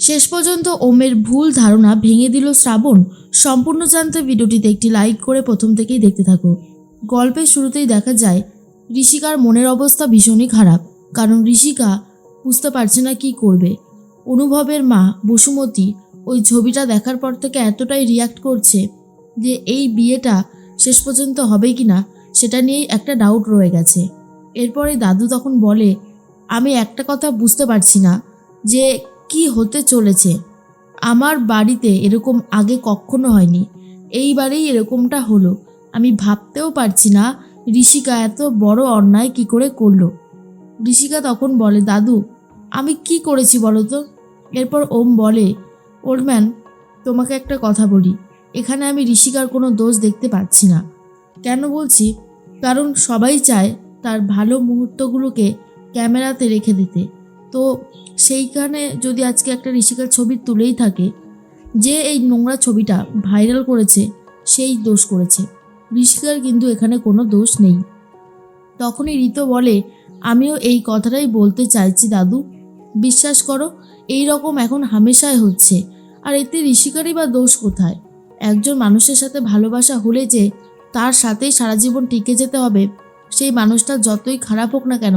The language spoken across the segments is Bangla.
শেষ পর্যন্ত ওমের ভুল ধারণা ভেঙে দিল শ্রাবণ। সম্পূর্ণ জানতে ভিডিওটিতে একটি লাইক করে প্রথম থেকেই দেখতে থাকো। গল্পের শুরুতেই দেখা যায় ঋষিকার মনের অবস্থা ভীষণই খারাপ, কারণ ঋষিকা বুঝতে পারছে না কি করবে। অনুভবের মা বসুমতী ওই ছবিটা দেখার পর থেকে এতটাই রিয়াক্ট করছে যে এই বিয়েটা শেষ পর্যন্ত হবে কি না সেটা নিয়েই একটা ডাউট রয়ে গেছে। এরপরে দাদু তখন বলে, আমি একটা কথা বুঝতে পারছি না যে কি হতে চলেছে। আমার বাড়িতে এরকম আগে কখনো হয়নি, এইবারেই এরকমটা হলো। আমি ভাবতেও পারছি না ঋষিকা এত বড় অন্যায় কি করে করলো। ঋষিকা তখন বলে, দাদু আমি কি করেছি বলো তো? এরপর ওম বলে, ওল্ড ম্যান তোমাকে একটা কথা বলি, এখানে আমি ঋষিকার কোনো দোষ দেখতে পাচ্ছি না। কেন বলছি? কারণ সবাই চায় তার ভালো মুহূর্তগুলোকে ক্যামেরাতে রেখে দিতে। তো সেইখানে যদি আজকে একটা ঋষিকার ছবি তুলেই থাকে, যে এই নোংরা ছবিটা ভাইরাল করেছে সেই দোষ করেছে, ঋষিকার কিন্তু এখানে কোনো দোষ নেই। তখনই ঋতু বলে, আমিও এই কথাটাই বলতে চাইছি দাদু, বিশ্বাস করো এই রকম এখন হামেশাই হচ্ছে, আর এতে ঋষিকারই বা দোষ কোথায়? একজন মানুষের সাথে ভালোবাসা হলে যে তার সাথেই সারা জীবন টিকে যেতে হবে, সেই মানুষটা যতই খারাপ হোক না কেন,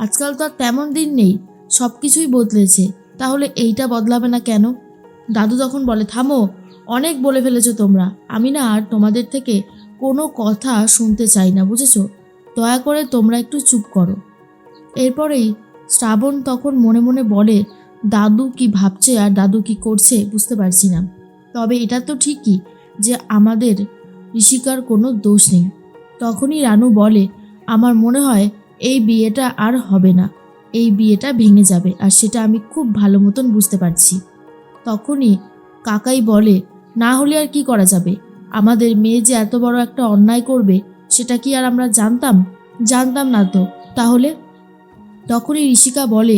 আজকাল তো আর তেমন দিন নেই, সব কিছুই বদলেছে, তাহলে এইটা বদলাবে না কেন? দাদু তখন বলে, থামো, অনেক বলে ফেলেছো তোমরা, আমি না আর তোমাদের থেকে কোনো কথা শুনতে চাই না, বুঝেছো? দয়া করে তোমরা একটু চুপ করো। এরপরেই শ্রাবণ তখন মনে মনে বলে, দাদু কি ভাবছে আর দাদু কি করছে বুঝতে পারছি না, তবে এটা তো ঠিকই যে আমাদের ঋষিকার কোনো দোষ নেই। তখনই রানু বলে, আমার মনে হয় এই বিয়েটা আর হবে না, এই বিয়েটা ভেঙে যাবে, আর সেটা আমি খুব ভালো মতন বুঝতে পারছি। তখনই কাকাই বলে, না হলে আর কি করা যাবে, আমাদের মেয়ে যে এত বড় একটা অন্যায় করবে সেটা কি আর আমরা জানতাম? জানতাম না তো, তাহলে? তখনই ঋষিকা বলে,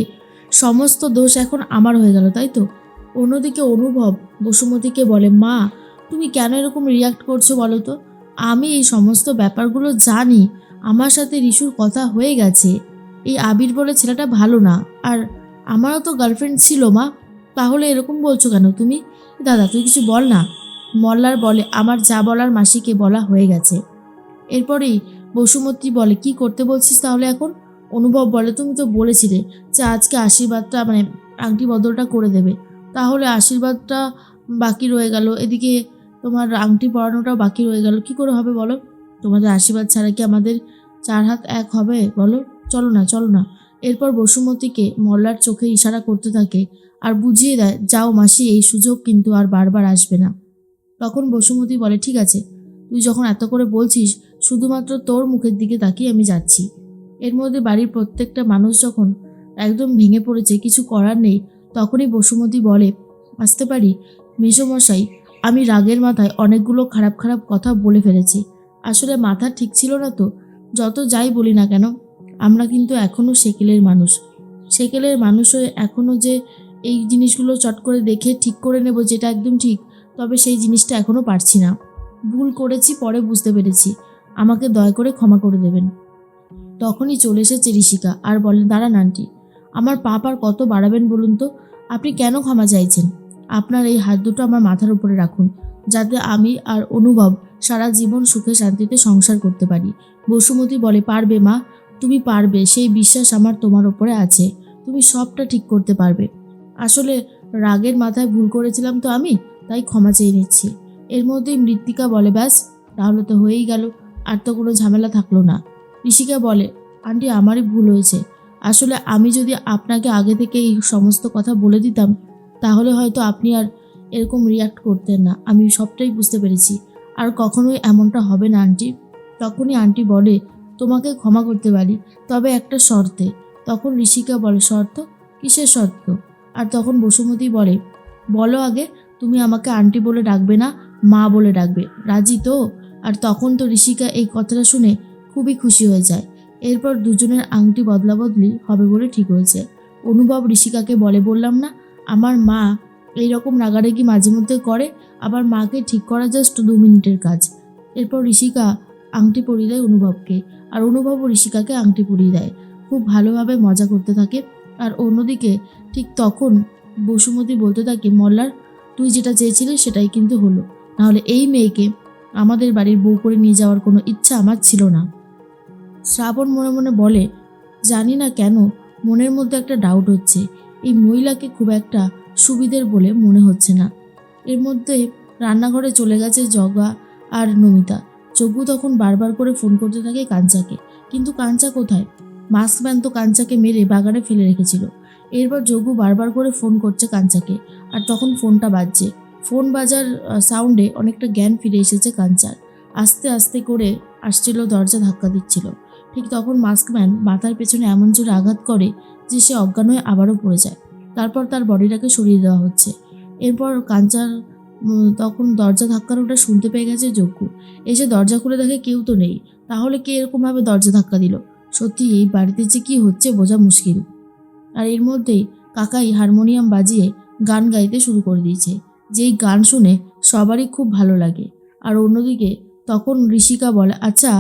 সমস্ত দোষ এখন আমার হয়ে গেল তাই তো? অন্যদিকে অনুভব বসুমতীকে বলে, মা তুমি কেন এরকম রিয়াক্ট করছো বলো তো? আমি এই সমস্ত ব্যাপারগুলো জানি, আমার সাথে ঋষুর কথা হয়ে গেছে, এই আবির বলে ছেলেটা ভালো না, আর আমারও তো গার্লফ্রেন্ড ছিল মা, তাহলে এরকম বলছো কেন তুমি? দাদা তুই কিছু বল না। মল্লার বলে, আমার যা বলার মাসিকে বলা হয়ে গেছে। এরপরেই বসুমতী বলে, কি করতে বলছিস তাহলে এখন? অনুভব বলে, তুমি তো বলেছিলে যে আজকে আশীর্বাদটা আংটি বদলটা করে দেবে, তাহলে আশীর্বাদটা বাকি রয়ে গেল, এদিকে তোমার আংটি পরানোটাও বাকি রয়ে গেল, কি করে হবে বলো? তোমাদের আশীর্বাদ ছাড়া কি আমাদের চার হাত এক হবে বলো? চলো না, চলো না। এরপর বসুমতীকে মল্লার চোখে ইশারা করতে থাকে আর বুঝিয়ে দেয়, যাও মাসি, এই সুযোগ কিন্তু আর বারবার আসবে না। তখন বসুমতী বলে, ঠিক আছে, তুই যখন এত করে বলছিস, শুধুমাত্র তোর মুখের দিকে তাকিয়ে আমি যাচ্ছি। এর মধ্যে বাড়ির প্রত্যেকটা মানুষ যখন একদম ভেঙে পড়েছে, কিছু করার নেই, তখনই বসুমতী বলে, আসতে পারি? মেসোমশাই, আমি রাগের মাথায় অনেকগুলো খারাপ খারাপ কথা বলে ফেলেছি, আসলে মাথা ঠিক ছিল না তো। যত যাই বলি না কেন, আমরা কিন্তু এখনও সেকেলের মানুষ। সেকেলের মানুষ হয়ে এখনও যে এই জিনিসগুলো চট করে দেখে ঠিক করে নেব যেটা একদম ঠিক, তবে সেই জিনিসটা এখনও পারছি না। ভুল করেছি, পরে বুঝতে পেরেছি, আমাকে দয়া করে ক্ষমা করে দেবেন। তখনই চলে এসেছে ঋষিকা আর বলেন, দাঁড়ান আন্টি, আমার পাপ আর কত বাড়াবেন বলুন তো? আপনি কেন ক্ষমা চাইছেন? আপনার এই হাত দুটো আমার মাথার উপরে রাখুন, যাতে আমি আর অনুভব সারা জীবন সুখে শান্তিতে সংসার করতে পারি। বসুমতী বলে, পারবে মা, তুমি পারবে, সেই বিশ্বাস আমার তোমার ওপরে আছে, তুমি সবটা ঠিক করতে পারবে। আসলে রাগের মাথায় ভুল করেছিলাম তো আমি, তাই ক্ষমা চেয়ে নিচ্ছি। এর মধ্যেই মৃত্তিকা বলে, ব্যাস তাহলে তো হয়েই গেল, আর তো কোনো ঝামেলা থাকলো না। ঋষিকা বলে, আন্টি আমারই ভুল হয়েছে, আসলে আমি যদি আপনাকে আগে থেকে এই সমস্ত কথা বলে দিতাম, তাহলে হয়তো আপনি আর এরকম রিয়াক্ট করতেন না, আমি সবটাই বুঝতে পেরেছি, আর কখনোই এমনটা হবে না আন্টি। তখনই আন্টি বলে, তোমাকে ক্ষমা করতে পারি, তবে একটা শর্তে। তখন ঋষিকা বলে, শর্ত? কিসের শর্ত? আর তখন বসুমতী বলে, বলো আগে, তুমি আমাকে আন্টি বলে ডাকবে না, মা বলে ডাকবে, রাজি তো? আর তখন তো ঋষিকা এই কথাটা শুনে খুবই খুশি হয়ে যায়। এরপর দুজনের আংটি বদলা বদলি হবে বলে ঠিক হয়েছে। অনুভব ঋষিকাকে বলে, বললাম না আমার মা এইরকম রাগারাগি মাঝে মধ্যে করে, আবার মাকে ঠিক করা জাস্ট 2 মিনিটের কাজ। এরপর ঋষিকা আংটি পরিয়ে দেয় অনুভবকে, আর অনুভবও ঋষিকাকে আংটি পরিয়ে দেয়। খুব ভালোভাবে মজা করতে থাকে। আর অন্যদিকে ঠিক তখন বসুমতী বলতে থাকে, মল্লার তুই যেটা চেয়েছিলি সেটাই কিন্তু হলো, নাহলে এই মেয়েকে আমাদের বাড়ির বউ করে নিয়ে যাওয়ার কোনো ইচ্ছা আমার ছিল না। শ্রাবণ মনে মনে বলে, জানি না কেন মনের মধ্যে একটা ডাউট হচ্ছে, এই মহিলাকে খুব একটা সুবিধের বলে মনে হচ্ছে না। এর মধ্যে রান্নাঘরে চলে গেছে জগা আর নমিতা। যজ্ঞ তখন বারবার করে ফোন করতে থাকে কাঞ্চাকে, কিন্তু কাঞ্চা কোথায়? মাস্কম্যান তো কাঞ্চাকে মেরে বাগানে ফেলে রেখেছিল। এরপর যজ্ঞ বারবার করে ফোন করছে কাঞ্চাকে, আর তখন ফোনটা বাজছে। ফোন বাজার সাউন্ডে অনেকটা জ্ঞান ফিরে এসেছে কাঞ্চার। আস্তে আস্তে করে আসছিল, দরজা ধাক্কা দিচ্ছিল। ঠিক তখন মাস্কম্যান মাথার পেছনে এমন জোরে আঘাত করে যে সে অজ্ঞান হয়ে আবারও পড়ে যায়। তারপর তার বডিটাকে সরিয়ে দেওয়া হচ্ছে। এরপর কাঞ্চার তখন দরজা ধাক্কানোটা শুনতে পেয়ে গেছে যজ্ঞ। এসে দরজা খুলে দেখে কেউ তো নেই। তাহলে কে এরকমভাবে দরজা ধাক্কা দিল? সত্যি এই বাড়িতে যে কী হচ্ছে বোঝা মুশকিল। আর এর মধ্যেই কাকাই হারমোনিয়াম বাজিয়ে গান গাইতে শুরু করে দিয়েছে, যেই গান শুনে সবারই খুব ভালো লাগে। আর অন্যদিকে তখন ঋষিকা বলে, আচ্ছা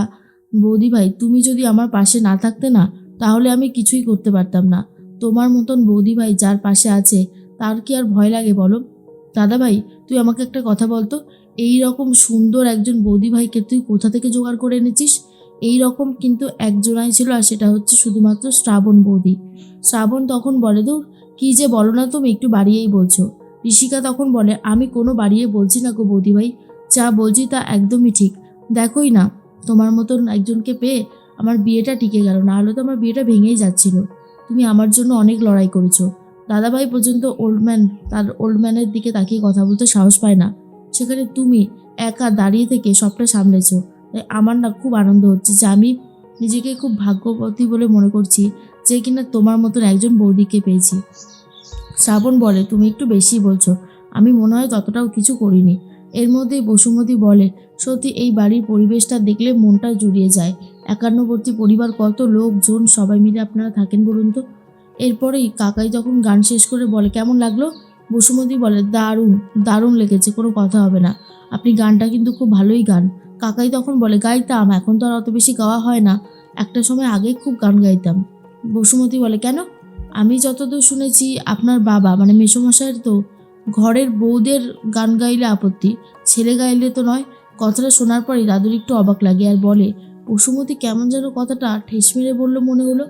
বৌদি ভাই, তুমি যদি আমার পাশে না থাকতে না, তাহলে আমি কিছুই করতে পারতাম না। তোমার মতন বৌদি ভাই যার পাশে আছে তার কি আর ভয় লাগে বলো? দাদা ভাই, তুই আমাকে একটা কথা বলতো, এই রকম সুন্দর একজন বৌদি ভাইকে তুই কোথা থেকে জোগাড় করে এনেছিস? এই রকম কিন্তু একজনাই ছিল, আর সেটা হচ্ছে শুধুমাত্র শ্রাবণ বৌদি। শ্রাবণ তখন বলে, তো কী যে বলো না, তুমি একটু বাড়িয়েই বলছো। ঋষিকা তখন বলে, আমি কোনো বাড়িয়ে বলছি না গো বৌদি ভাই, যা বলছি তা একদমই ঠিক। দেখোই না, তোমার মতন একজনকে পেয়ে আমার বিয়েটা টিকে গেল, না হলে তো আমার বিয়েটা ভেঙেই যাচ্ছিল। তুমি আমার জন্য অনেক লড়াই করেছো। দাদাভাই পর্যন্ত তার ওল্ড ম্যানের দিকে তাকিয়ে কথা বলতে সাহস পায় না, সেখানে তুমি একা দাঁড়িয়ে থেকে সবটা সামলেছো। তাই আমার না খুব আনন্দ হচ্ছে যে আমি নিজেকে খুব ভাগ্যবতী বলে মনে করছি যে কিনা তোমার মতন একজন বৌদিকে পেয়েছি। শ্রাবণ বলে, তুমি একটু বেশি বলছো, আমি মনে হয় ততটাও কিছু করিনি। এর মধ্যেই বসুমতী বলে, সত্যি এই বাড়ির পরিবেশটা দেখলে মনটা জুড়িয়ে যায়। একান্নবর্তী পরিবার, কত লোকজন, সবাই মিলে আপনারা থাকেন বলুন তো। এরপরেই কাকাই যখন গান শেষ করে বলে, কেমন লাগলো? বসুমতী বলে, দারুণ, দারুণ লেগেছে, কোনো কথা হবে না, আপনি গানটা কিন্তু খুব ভালোই গান। কাকাই তখন বলে, গাইতাম, এখন তো আর অত বেশি গাওয়া হয় না, একটা সময় আগে খুব গান গাইতাম। বসুমতী বলে, কেন? আমি যতদূর শুনেছি আপনার বাবা মানে মেসোমশাইয়ের তো ঘরের বউদের গান গাইলে আপত্তি, ছেলে গাইলে তো নয়। কথাটা শোনার পরই দাদুর একটু অবাক লাগে আর বলে, বসুমতী কেমন যেন কথাটা ঠেস মেরে বললো মনে হলো।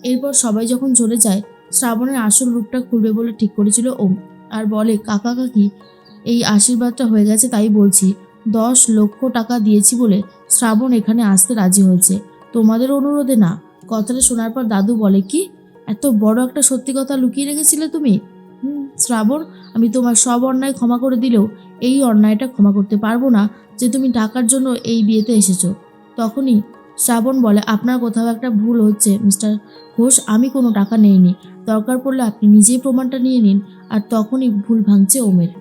এরপর সবাই যখন চলে যায়, শ্রাবণের আসল রূপটা খুলবে বলে ঠিক করেছিল ওম, আর বলে, কাকা কাকি, এই আশীর্বাদটা হয়ে গেছে, তাই বলছি 10 লক্ষ টাকা দিয়েছি বলে শ্রাবণ এখানে আসতে রাজি হয়েছে, তোমাদের অনুরোধে না। কথাটা শোনার পর দাদু বলে, কি এত বড় একটা সত্যি কথা লুকিয়ে রেখেছিলে তুমি? শ্রাবণ, আমি তোমার সব অন্যায় ক্ষমা করে দিলেও এই অন্যায়টা ক্ষমা করতে পারবো না যে তুমি টাকার জন্য এই বিয়েতে এসেছো। তখনই শ্রাবণ বলে, আপনার কোথাও একটা ভুল হচ্ছে মিস্টার ঘোষ, আমি কোনো টাকা নেইনি, দরকার পড়লে আপনি নিজেই প্রমাণটা নিয়ে নিন। আর তখনই ভুল ভাঙছে ওমের।